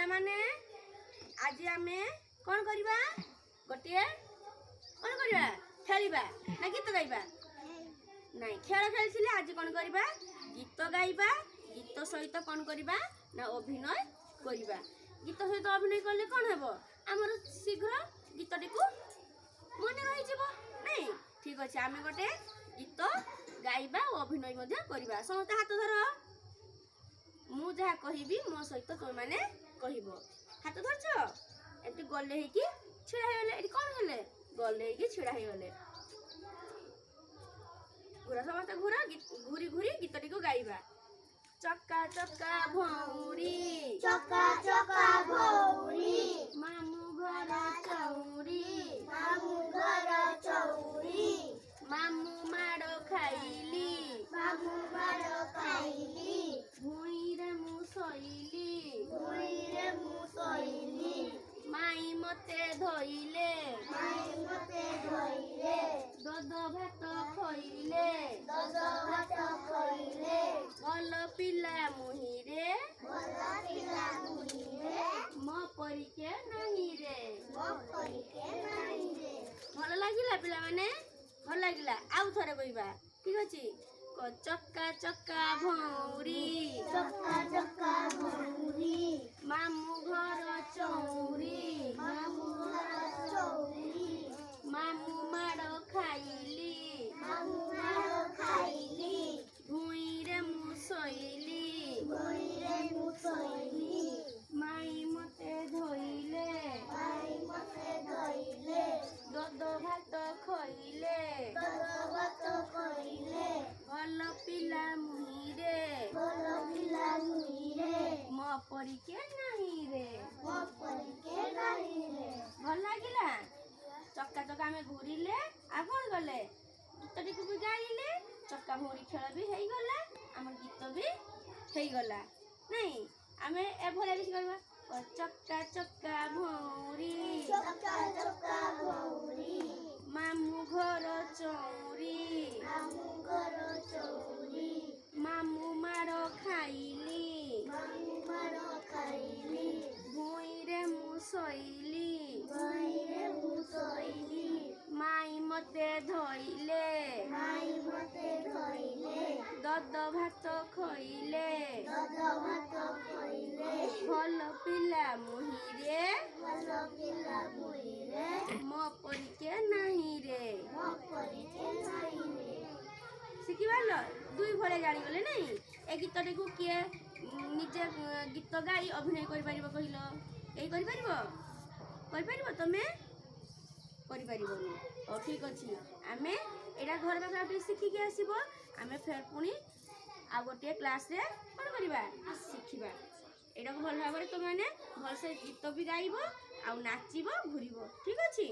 ପିଲାମାନେ आज आमे कौन करिबा गोटे कौन करिबा खेलिबा ना गीत गाइबा नहीं खेल खेलছিলে आज कौन करिबा गीत गाइबा गीत सहित कौन करिबा ना अभिनय करिबा गीत सहित अभिनय करले कौन हेबो हमर शीघ्र गीतटी को मन रहि जिवो नहीं ठीक अछि आमे गोटे गीत गाइबा और अभिनय मध्य करिबा समस्त हाथ धर मु जहा कहिबी मो सहित तुम माने कहिबो हाथ धरछ एति गले हे कि छिड़ा हे गले एति कोन हेले गले कि छिड़ा हे गले घुरा समस्त घुरा घुरी घुरी गीतटी को गाइबा चक्का चक्का भौरी मामू घर चौरी मामू माड़ो खाइली भुइरे मु सइली माई मते धइले दद भात खइले भल पिला मुहिरे मो परिके नहीं रे भल लागिला पिला माने भल लागिला आउ थरे कइबा ठीक अछि चक्का चक्का भौरी मामू घर चौरी मामू माड़ो खाइली भुइरे मु सइली माई मते धइले दद भात खइले भल पिला मुहिरे मो परिके नहीं रे भल लागिला चक्का चक्का में घूरिले आ कौन गले गीतटी को भी गाइले चक्का भौरी खेल भी हेई गला हमर गीत भी हेई गला नहीं आमे ए भले किछ करबा चक्का चक्का भौरी मामू घर चौरी मामू माड़ो खाइली भुइरे मु सइली माई मते धइले दद भात खइले भल पिला मुहिरे मो परिके नहीं रे शिखिबाल दुई भले जानी गले नहीं ए गीतटी को किए निजे गीत गाई अभिनय करि परिबो कहिलो एई करि परिबो तमे करि परिबोनी ओ ठीक अछि आमे एडा घर में काटी शिखि के आसीबो आमे फेर पुनी आ गोटे क्लास रे कोन करिबा शिखिबा एडा को भल भाबरे तो माने भल से गीत भी गाइबो आ नाचिबो घुरिबो ठीक अछि।